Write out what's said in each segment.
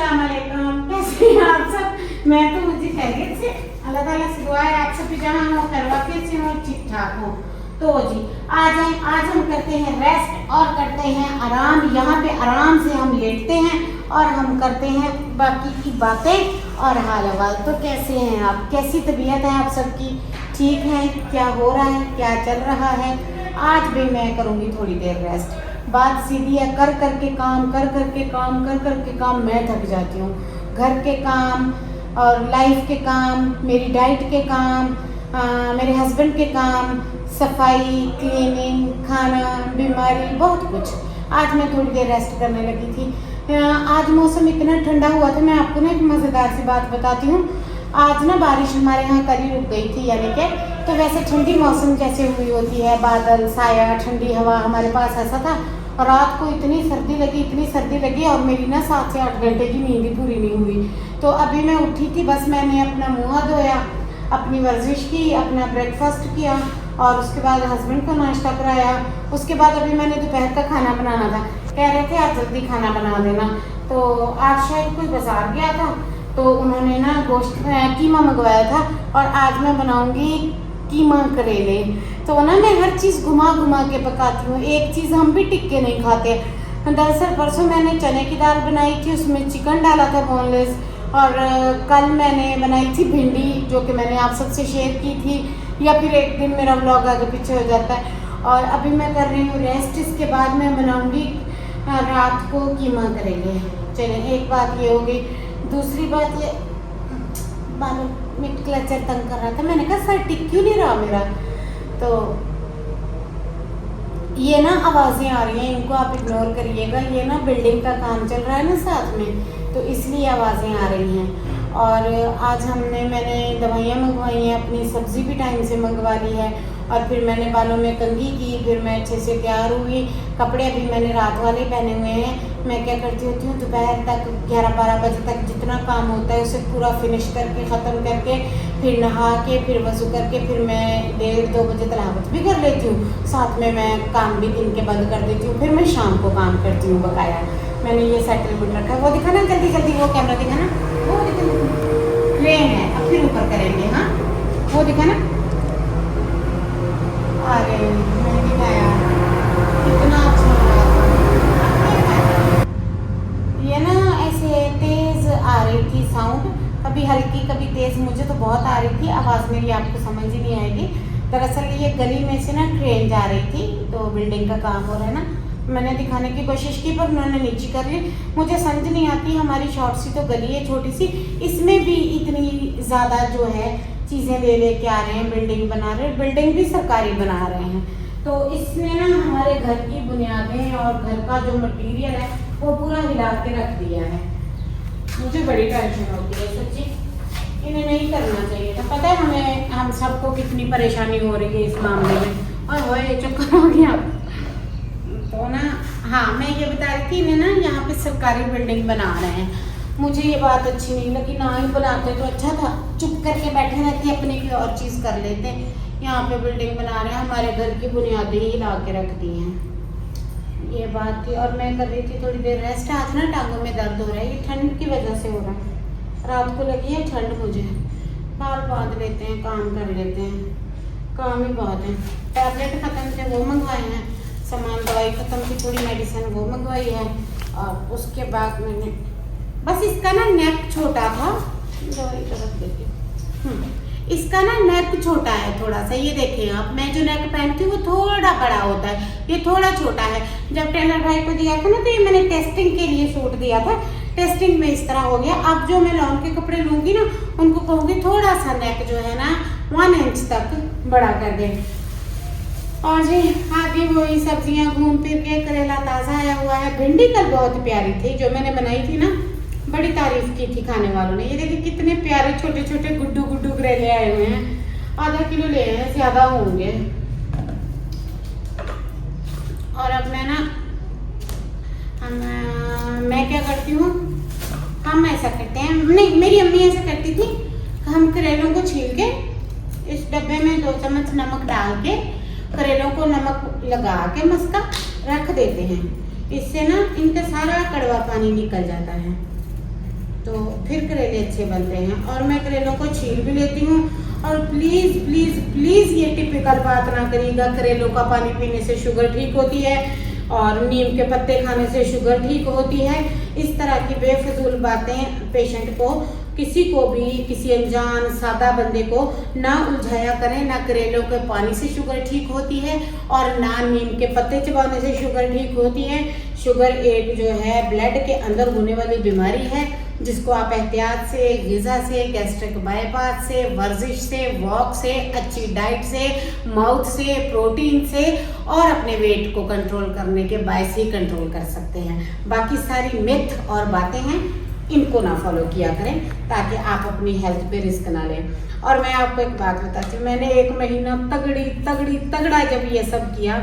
अस्सलाम वालेकुम, कैसे हैं आप सब। मैं तो मुझे खैरियत से, अल्लाह ताला से दुआ है आप सब भी जहाँ हो खैरियत से हो, ठीक ठाक हो। तो जी आज हम करते हैं रेस्ट और करते हैं आराम। यहाँ पे आराम से हम लेटते हैं और हम करते हैं बाकी की बातें और हाल हवाल। तो कैसे हैं आप, कैसी तबीयत है आप सबकी, ठीक है, क्या हो रहा है, क्या चल रहा है। आज भी मैं करूँगी थोड़ी देर रेस्ट। बात सीधी है, कर करके काम मैं थक जाती हूँ। घर के काम और लाइफ के काम, मेरी डाइट के काम, मेरे हस्बैंड के काम, सफाई, क्लीनिंग, खाना, बीमारी, बहुत कुछ। आज मैं थोड़ी देर रेस्ट करने लगी थी। आज मौसम इतना ठंडा हुआ था। मैं आपको ना एक मज़ेदार सी बात बताती हूँ। आज ना बारिश हमारे यहाँ कल ही रुक गई थी, यानी कि तो वैसे ठंडी मौसम जैसे हुई होती है, बादल, साया, ठंडी हवा हमारे पास ऐसा था। और रात को इतनी सर्दी लगी और मेरी ना 7 से 8 घंटे की नींद ही पूरी नहीं हुई। तो अभी मैं उठी थी, बस मैंने अपना मुँह धोया, अपनी वर्जिश की, अपना ब्रेकफास्ट किया और उसके बाद हस्बैंड को नाश्ता कराया। उसके बाद अभी मैंने दोपहर का खाना बनाना था। कह रहे थे आज जल्दी खाना बना देना। तो आज शायद कोई बाजार गया था, तो उन्होंने ना गोश्त कीमा मंगवाया था और आज मैं बनाऊंगी कीमा करेले। तो ना मैं हर चीज़ घुमा के पकाती हूँ। एक चीज़ हम भी टिक्के नहीं खाते। दरअसल परसों मैंने चने की दाल बनाई थी, उसमें चिकन डाला था बोनलेस। और कल मैंने बनाई थी भिंडी, जो कि मैंने आप सबसे शेयर की थी, या फिर एक दिन मेरा व्लॉग आगे पीछे हो जाता है। और अभी मैं कर रही हूँ रेस्ट। इसके बाद मैं बनाऊँगी रात को कीमा करेले। चलिए, एक बात ये हो गई। दूसरी बात ये, बालों में क्लचर तंग कर रहा था। मैंने कहा सर टिक क्यों नहीं रहा मेरा। तो ये ना आवाज़ें आ रही हैं, इनको आप इग्नोर करिएगा। ये ना बिल्डिंग का काम चल रहा है ना साथ में, तो इसलिए आवाज़ें आ रही हैं। और आज मैंने दवाइयाँ मंगवाई हैं, अपनी सब्ज़ी भी टाइम से मंगवा ली है। और फिर मैंने बालों में कंघी की, फिर मैं अच्छे से तैयार हुई। कपड़े अभी मैंने रात वाले पहने हुए हैं। मैं क्या करती होती हूँ, दोपहर तक 11-12 बजे तक जितना काम होता है उसे पूरा फिनिश करके ख़त्म करके फिर नहा के फिर वज़ू करके फिर मैं 1:30-2 बजे तलावत भी कर लेती हूँ। साथ में मैं काम भी दिन के बंद कर देती हूँ। फिर मैं शाम को काम करती हूँ बकाया। मैंने ये सेटलमेंट रखा है, वो दिखाना जल्दी वो कैमरा दिखाना, वो दिखाना ट्रेन है। अब फिर ऊपर करेंगे, हाँ वो दिखाना। अरे मैंने दिखाया, कितना अच्छा लगा। ये ना ऐसे तेज़ आ रही थी साउंड, कभी हल्की कभी तेज़। मुझे तो बहुत आ रही थी आवाज़, मेरी आपको समझ ही नहीं आएगी। दरअसल ये गली में से ना ट्रेन जा रही थी, तो बिल्डिंग का काम हो रहा है ना। मैंने दिखाने की कोशिश की पर उन्होंने नीचे कर ली। मुझे समझ नहीं आती, हमारी शॉर्ट सी तो गली है छोटी सी, इसमें भी इतनी ज़्यादा जो है चीज़ें ले के आ रहे हैं, बिल्डिंग बना रहे हैं, बिल्डिंग भी सरकारी बना रहे हैं। तो इसने ना हमारे घर की बुनियादें और घर का जो मटीरियल है वो पूरा हिला के रख दिया है। मुझे बड़ी टेंशन होती है सच्ची, इन्हें नहीं करना चाहिए था। पता है हम सबको कितनी परेशानी हो रही है इस मामले में। और वो ये चक्कर हो गया तो ना, हाँ मैं ये बता रही थी, इन्हें ना यहाँ पे सरकारी बिल्डिंग बना रहे हैं। मुझे ये बात अच्छी नहीं लगी, ना ही बनाते तो अच्छा था, चुप करके बैठे रहते, अपनी कोई और चीज़ कर लेते। यहाँ पे बिल्डिंग बना रहे हैं, हमारे घर की बुनियादें ही ला के रख दी हैं। ये बात थी। और मैं कर रही थी थोड़ी देर रेस्ट। आज ना टांगों में दर्द हो रहा है, ये ठंड की वजह से हो रहा है। रात को लगी है ठंड मुझे। बाल बांध लेते हैं, काम कर लेते हैं, काम ही बहुत है। टैबलेट ख़त्म थे वो मंगवाए हैं, सामान दवाई ख़त्म थी, थोड़ी मेडिसिन वो मंगवाई है। और उसके बाद मैंने बस इसका ना नेक छोटा था, दवाई तो रख देती हूँ। इसका ना नेक छोटा है थोड़ा सा, ये देखें आप। मैं जो नेक पहनती हूँ वो थोड़ा बड़ा होता है, ये थोड़ा छोटा है। जब टेलर भाई को दिया था ना, तो ये मैंने टेस्टिंग के लिए सूट दिया था, टेस्टिंग में इस तरह हो गया। अब जो मैं लॉन के कपड़े लूँगी ना, उनको कहूँगी थोड़ा सा नेक जो है ना 1 इंच तक बड़ा कर दें। और जी आगे वही सब्जियां घूम फिर के, करेला ताज़ा आया हुआ है। भिंडी कल बहुत प्यारी थी, जो मैंने बनाई थी ना, बड़ी तारीफ की थी खाने वालों ने। ये देखिए कितने प्यारे छोटे छोटे गुड्डू करेले आए हुए हैं। आधा किलो ले आए, ज़्यादा होंगे। और अब मैं क्या करती हूँ, हम ऐसा करते हैं, नहीं मेरी अम्मी ऐसा करती थी। हम करेलों को छील के इस डब्बे में 2 चम्मच नमक डाल के करेलों को नमक लगा के मस्का रख देते हैं। इससे ना इनका सारा कड़वा पानी निकल जाता है। तो फिर करेले अच्छे बनते हैं। और मैं करेलों को छील भी लेती हूँ। और प्लीज़ प्लीज़ प्लीज़ ये टिपिकल बात ना करिएगा, करेलों का पानी पीने से शुगर ठीक होती है और नीम के पत्ते खाने से शुगर ठीक होती है। इस तरह की बेफजूल बातें पेशेंट को, किसी को भी, किसी अनजान सादा बंदे को ना उलझाया करें। ना करेलों के पानी से शुगर ठीक होती है और ना नीम के पत्ते चबाने से शुगर ठीक होती है। शुगर एक जो है ब्लड के अंदर होने वाली बीमारी है, जिसको आप एहतियात से, ग़िज़ा से, गैस्ट्रिक बाईपास से, वर्जिश से, वॉक से, अच्छी डाइट से, माउथ से, प्रोटीन से और अपने वेट को कंट्रोल करने के बायस ही कंट्रोल कर सकते हैं। बाकी सारी मिथ और बातें हैं, इनको ना फॉलो किया करें ताकि आप अपनी हेल्थ पे रिस्क ना लें। और मैं आपको एक बात बताती हूँ, मैंने 1 महीना तगड़ा जब ये सब किया,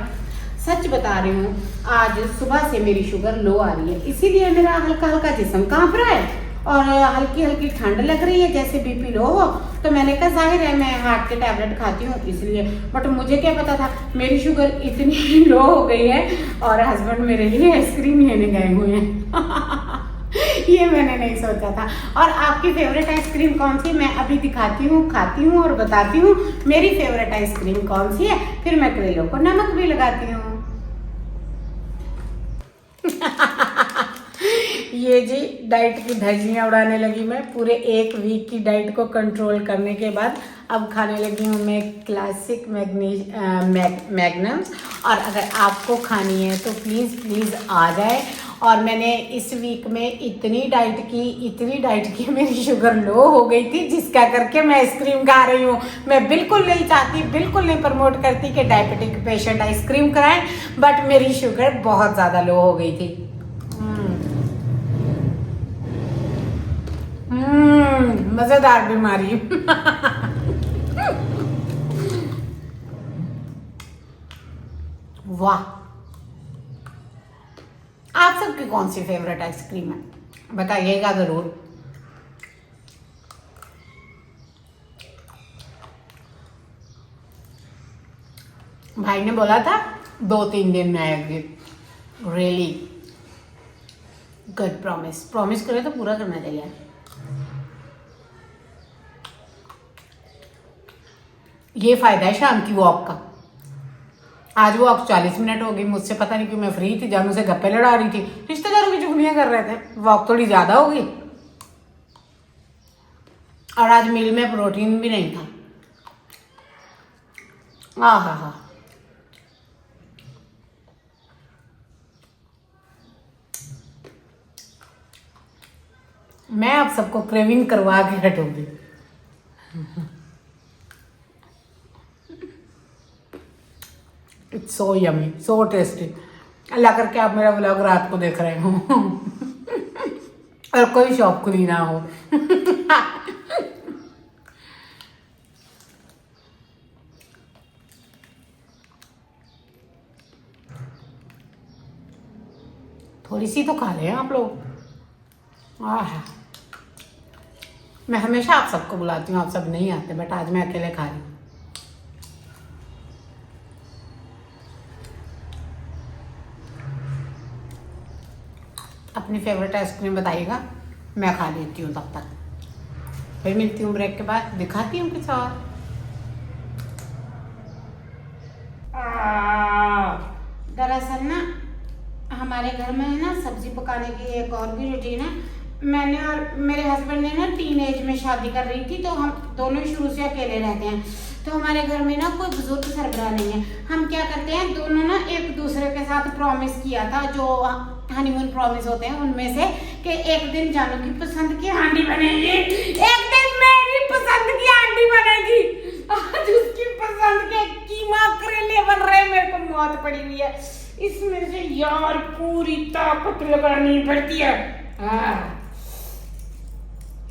सच बता रही हूँ, आज सुबह से मेरी शुगर लो आ रही है। इसीलिए मेरा हल्का हल्का जिस्म कांप रहा है और हल्की हल्की ठंड लग रही है, जैसे बीपी लो हो। तो मैंने कहा जाहिर है मैं हार्ट के टैबलेट खाती हूँ इसलिए, बट मुझे क्या पता था मेरी शुगर इतनी लो हो गई है और हस्बैंड मेरे लिए आइसक्रीम लेने गए हुए हैं। ये मैंने नहीं सोचा था। और आपकी फेवरेट आइसक्रीम कौन सी, मैं अभी दिखाती हूँ, खाती हूँ और बताती हूँ मेरी फेवरेट आइसक्रीम कौन सी है। फिर मैं करेलों को नमक भी लगाती हूँ। ये जी डाइट की धज्जियाँ उड़ाने लगी मैं। पूरे 1 वीक की डाइट को कंट्रोल करने के बाद अब खाने लगी हूँ मैं क्लासिक मैग्नम्स। और अगर आपको खानी है तो प्लीज़ प्लीज़ आ जाए। और मैंने इस वीक में इतनी डाइट की मेरी शुगर लो हो गई थी, जिसका करके मैं आइसक्रीम खा रही हूँ। मैं बिल्कुल नहीं चाहती, बिल्कुल नहीं प्रमोट करती कि डायबिटिक पेशेंट आइसक्रीम कराएं, बट मेरी शुगर बहुत ज़्यादा लो हो गई थी। मज़ेदार बीमारी। वाह, आप सबकी कौन सी फेवरेट आइसक्रीम है बताइएगा ज़रूर। भाई ने बोला था 2-3 दिन में आएगी। रियली गुड प्रॉमिस करे तो पूरा करना चाहिए। ये फ़ायदा है शाम की वॉक का। आज वॉक 40 मिनट हो गई मुझसे, पता नहीं क्यों मैं फ्री थी, जानू से गप्पे लड़ा रही थी, रिश्तेदारों की चुगलियां कर रहे थे, वॉक थोड़ी ज़्यादा हो गई। और आज मील में प्रोटीन भी नहीं था। हाँ, मैं आप सबको क्रेविंग करवा के हटूंगी। It's so yummy, so tasty. अल्लाह करके आप मेरा व्लॉग रात को देख रहे हो और कोई शॉप खुली ना हो। थोड़ी सी तो खा लें आप लोग। मैं हमेशा आप सबको बुलाती हूँ, आप सब नहीं आते, बट आज मैं अकेले खा रही हूँ। अपनी फेवरेट आइसक्रीम बताइएगा, मैं खा लेती हूँ। तब तक फिर मिलती हूँ ब्रेक के बाद, दिखाती हूँ कुछ और। दरअसल ना हमारे घर में है ना सब्जी पकाने की एक और भी रूटीन है। मैंने और मेरे हस्बैंड ने ना टीनेज में शादी कर रही थी, तो हम दोनों शुरू से अकेले रहते हैं। तो हमारे घर में ना कोई बुजुर्ग सरबराह नहीं है। हम क्या करते हैं, दोनों ना एक दूसरे के साथ प्रॉमिस किया था, जो हनीमून प्रॉमिस होते हैं उनमें से, कि एक दिन जानू की पसंद की हांडी बनेगी, एक दिन मेरी पसंद की हांडी बनेगी। आज उसकी पसंद के कीमा करेले बन रहे, मेरे को मौत पड़ी हुई है। इसमें से यार पूरी ताकत लगानी पड़ती है।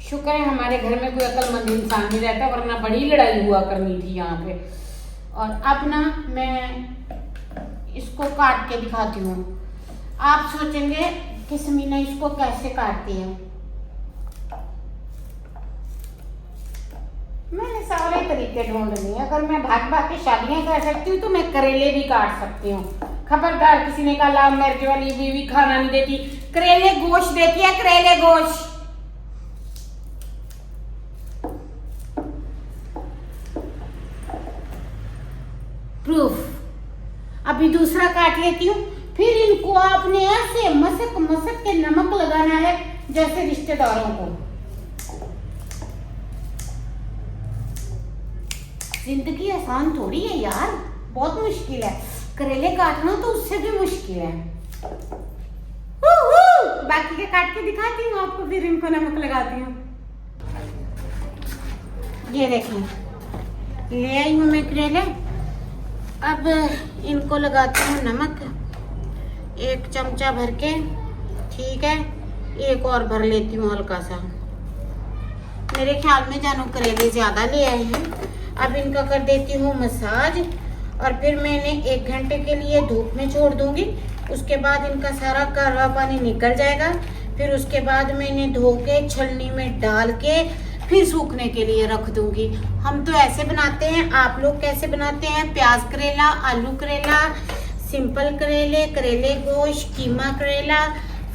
शुक्र है हमारे घर में कोई अक्लमंद इंसान नहीं रहता, वरना बड़ी लड़ाई हुआ करनी थी यहाँ पे। और अब ना मैं इसको काट के दिखाती हूँ। आप सोचेंगे कि समीना इसको कैसे काटती है। मैंने सारे तरीके ढूंढ लिए। अगर मैं भाग भाग के शादियां कर सकती हूँ तो मैं करेले भी काट सकती हूँ। खबरदार किसी ने कहा लाभ मैरिज वाली बीवी खाना नहीं देती, करेले गोश्त देती है, करेले गोश्त। दूसरा काट लेती हूँ। फिर इनको आपने ऐसे मसक मसक के नमक लगाना है जैसे रिश्तेदारों को। जिंदगी आसान थोड़ी है यार, बहुत मुश्किल है। करेले काटना तो उससे भी मुश्किल है। बाकी के काट के दिखाती हूँ आपको, फिर इनको नमक लगाती हूँ। ये देखें, ले आई हूँ मैं करेले। अब इनको लगाती हूँ नमक, 1 चमचा भर के। ठीक है, एक और भर लेती हूँ हल्का सा। मेरे ख्याल में जानू करेले ज़्यादा ले आए हैं। अब इनका कर देती हूँ मसाज, और फिर मैंने 1 घंटे के लिए धूप में छोड़ दूंगी। उसके बाद इनका सारा कड़वा पानी निकल जाएगा। फिर उसके बाद मैं इन्हें धो के छलनी में डाल के फिर सूखने के लिए रख दूंगी। हम तो ऐसे बनाते हैं, आप लोग कैसे बनाते हैं? प्याज करेला, आलू करेला, सिंपल करेले, करेले गोश्त, कीमा करेला,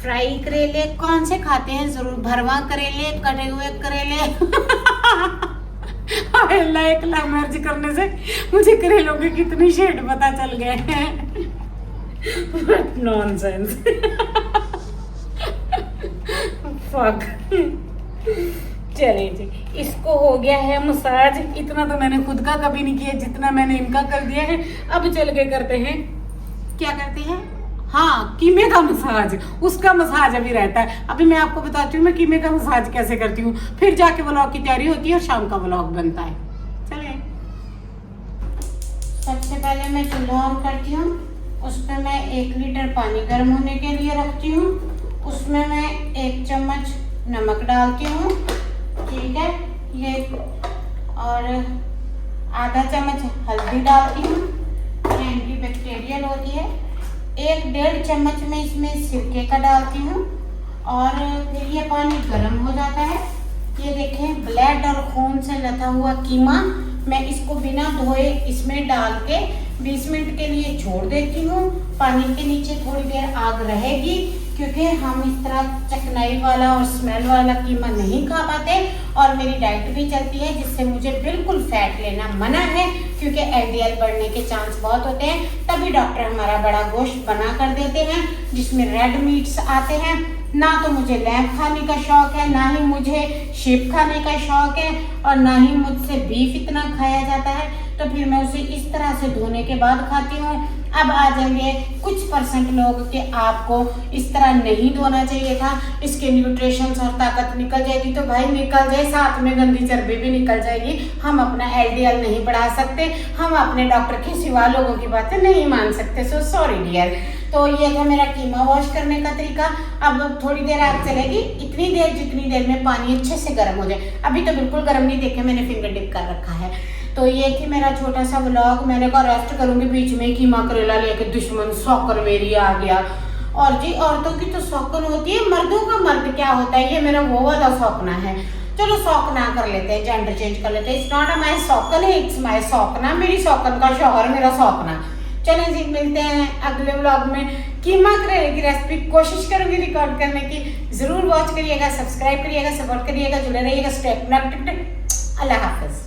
फ्राई करेले, कौन से खाते हैं? जरूर भरवा करेले, कटे हुए करेले। अल्लाह, एक मर्ज करने से मुझे करेलों के कितने शेड पता चल गए हैं। नॉनसेंस। फक। चलिए जी, इसको हो गया है मसाज। इतना तो मैंने खुद का कभी नहीं किया जितना मैंने इनका कर दिया है। अब चल के करते हैं, क्या करते हैं? हाँ, कीमे का मसाज। उसका मसाज अभी रहता है। अभी मैं आपको बताती हूँ मैं कीमे का मसाज कैसे करती हूँ, फिर जाके व्लॉग की तैयारी होती है और शाम का व्लॉग बनता है। चलिए, सबसे पहले मैं चूल्हा ऑन करती हूँ। उसमें मैं 1 लीटर पानी गर्म होने के लिए रखती हूँ। उसमें मैं 1 चम्मच नमक डालती हूँ। ठीक है, ये, और आधा चम्मच हल्दी डालती हूँ, ये एंटीबैक्टीरियल होती है। 1-1.5 चम्मच में इसमें सिरके का डालती हूँ, और फिर ये पानी गर्म हो जाता है। ये देखें, ब्लड और खून से लथा हुआ कीमा मैं इसको बिना धोए इसमें डाल के 20 मिनट के लिए छोड़ देती हूँ। पानी के नीचे थोड़ी देर आग रहेगी, क्योंकि हम इस तरह चकनाई वाला और स्मेल वाला कीमा नहीं खा पाते। और मेरी डाइट भी चलती है, जिससे मुझे बिल्कुल फैट लेना मना है, क्योंकि LDL बढ़ने के चांस बहुत होते हैं। तभी डॉक्टर हमारा बड़ा गोश्त बना कर देते हैं जिसमें रेड मीट्स आते हैं। ना तो मुझे लैम्प खाने का शौक है, ना ही मुझे शीप खाने का शौक है, और ना ही मुझसे बीफ इतना खाया जाता है। तो फिर मैं उसे इस तरह से धोने के बाद खाती हूँ। अब आ जाएंगे कुछ % लोग कि आपको इस तरह नहीं धोना चाहिए था, इसके न्यूट्रिशंस और ताकत निकल जाएगी। तो भाई निकल जाए, साथ में गंदी चर्बी भी निकल जाएगी। हम अपना LDL नहीं बढ़ा सकते, हम अपने डॉक्टर के सिवा लोगों की बातें नहीं मान सकते। So sorry dear. तो ये था मेरा कीमा वॉश करने का तरीका। अब थोड़ी देर आग चलेगी, इतनी देर जितनी देर में पानी अच्छे से गर्म हो जाए। अभी तो बिल्कुल गर्म नहीं, देखे मैंने फिंगर डिप कर रखा है। तो ये थी मेरा छोटा सा व्लॉग। मैंने कहा रेस्ट करूंगी, बीच में कीमा करेला लेके दुश्मन शौकन मेरी आ गया। और जी, औरतों की तो शौकन होती है, मर्दों का मर्द क्या होता है, ये मेरा वो वाला शौकना है। चलो शौकना कर लेते हैं, जेंडर चेंज कर लेते हैं। इट्स नॉट माई शौकन है, इट्स माई शौकना। मेरी शौकन का शौहर मेरा शौकना। चलें जी, मिलते हैं अगले व्लॉग में। कीमा करेले की रेसिपी कोशिश करूंगी रिकॉर्ड करने की। जरूर वॉच करिएगा, सब्सक्राइब करिएगा, सपोर्ट करिएगा, जुड़े रहिएगा। Stay connected. अल्लाह हाफिज।